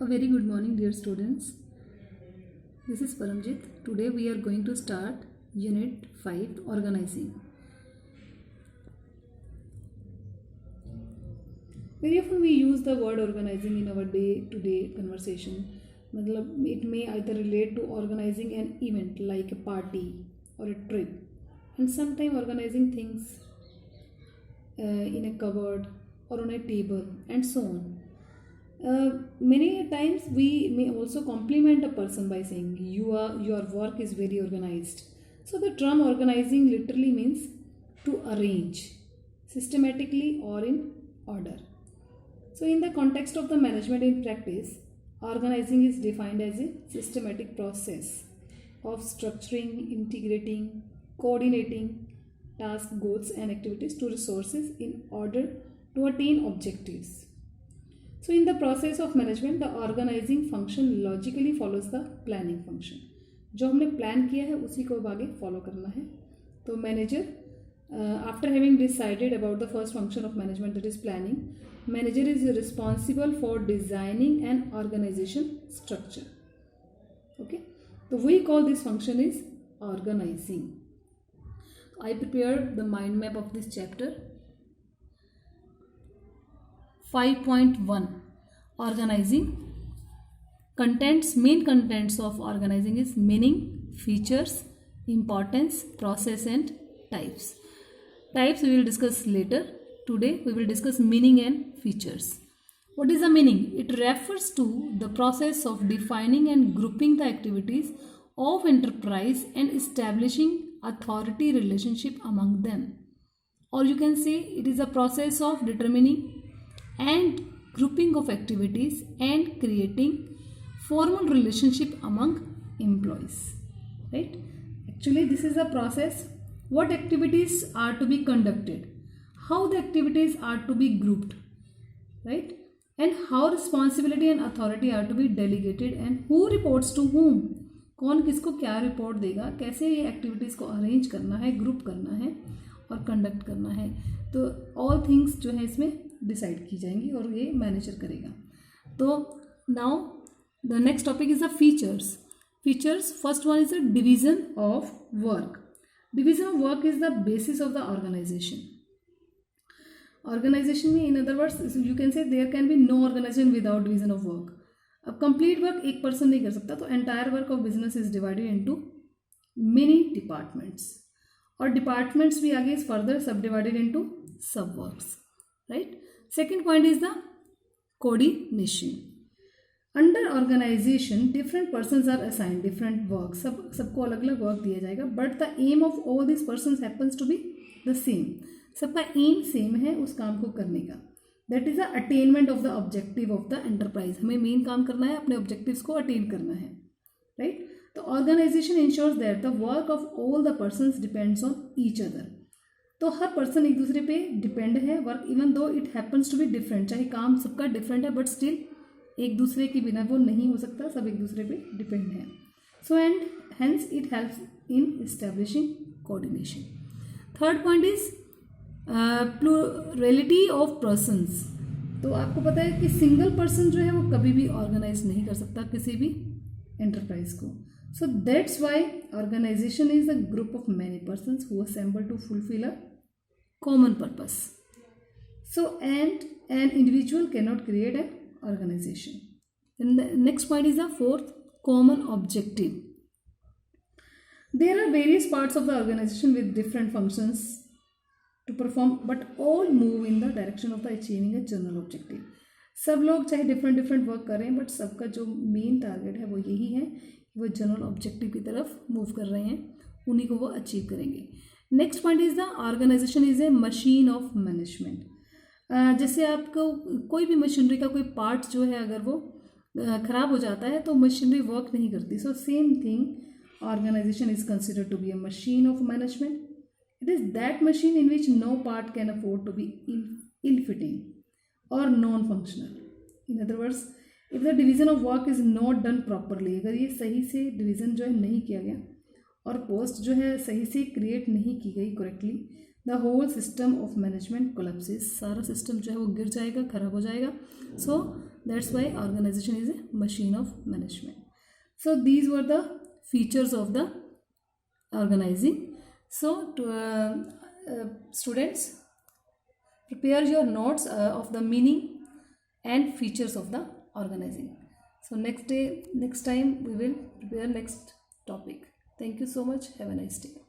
A very good morning, dear students. This is Paramjit. Today we are going to start Unit 5, Organizing. Very often we use the word organizing in our day-to-day conversation. It may either relate to organizing an event like a party or a trip, and sometimes organizing things in a cupboard or on a table, and so on. Many times we may also compliment a person by saying your work is very organized. So the term organizing literally means to arrange systematically or in order. So in the context of the management in practice, organizing is defined as a systematic process of structuring, integrating, coordinating task, goals and activities to resources in order to attain objectives. So in the process of management, the organizing function logically follows the planning function. जो हमने plan किया है उसी को अब आगे follow करना है. तो manager after having decided about the first function of management, that is planning, manager is responsible for designing an organization structure. Okay, so we call this function is organizing. I prepared the mind map of this chapter. 5.1 Organizing. Main contents of organizing is meaning, features, importance, process and types. Types we will discuss later. Today we will discuss meaning and features. What is the meaning? It refers to the process of defining and grouping the activities of enterprise and establishing authority relationship among them. Or you can say it is a process of determining and grouping of activities and creating formal relationship among employees, right? Actually this is a process. What activities are to be conducted, how the activities are to be grouped, right? And how responsibility and authority are to be delegated and who reports to whom, कौन किसको क्या report देगा, कैसे ये activities को arrange करना है, group करना है और कंडक्ट करना है. तो ऑल थिंग्स जो है इसमें डिसाइड की जाएंगी और ये मैनेजर करेगा. तो now the next topic is the features. Features, first one is the division of work. Division of work is the basis of the organization. Organization में in other words you can say there can be no organization without division of work. अब complete work एक person नहीं कर सकता, तो entire work of business is divided into many departments, और departments भी आगे इज फर्दर सब डिवाइडेड इनटू सब works, right. Second point is the coordination. Under organization, different persons are assigned different work. सबको अलग अलग वर्क दिया जाएगा, but the aim of all these persons happens to be the same. सबका M same है उस काम को करने का. That is the attainment of the objective of the enterprise. हमें मेन काम करना है, अपने objectives को अटेन करना है, right? तो organization ensures that the work of all the persons depends on each other. तो हर पर्सन एक दूसरे पे डिपेंड है work, even though it happens to be different. चाहे काम सबका डिफरेंट है बट स्टिल एक दूसरे के बिना वो नहीं हो सकता, सब एक दूसरे पे डिपेंड है. So and hence it helps in establishing coordination. Third point is plurality of persons. तो आपको पता है कि सिंगल पर्सन जो है वो कभी भी ऑर्गेनाइज नहीं कर सकता किसी भी एंटरप्राइज को. So that's why organization is a group of many persons who assemble to fulfill a common purpose. So and an individual cannot create an organization. Then the next point is the fourth, common objective. There are various parts of the organization with different functions to perform, but all move in the direction of the achieving a general objective. सब लोग चाहे different work करें but सबका जो main target है वो यही है, वो जनरल ऑब्जेक्टिव की तरफ मूव कर रहे हैं, उन्हीं को वो अचीव करेंगे. Next point is the organisation is a machine of management. जैसे आपको कोई भी मशीनरी का कोई पार्ट जो है अगर वो ख़राब हो जाता है तो मशीनरी वर्क नहीं करती. So same thing organization is considered to be a machine of management. It is that machine in which no part can afford to be ill fitting और non functional. In other words, if the division of work is not done properly, अगर ये सही से division जो है नहीं किया गया और पोस्ट जो है सही से क्रिएट नहीं की गई correctly, the whole system of management collapses. सारा सिस्टम जो है वो गिर जाएगा, खराब हो जाएगा. सो That's why organization is a machine of management. So these were the features of the organizing. So students, prepare your notes of the meaning and features of the organizing. So next time we will prepare next topic. Thank you so much. Have a nice day.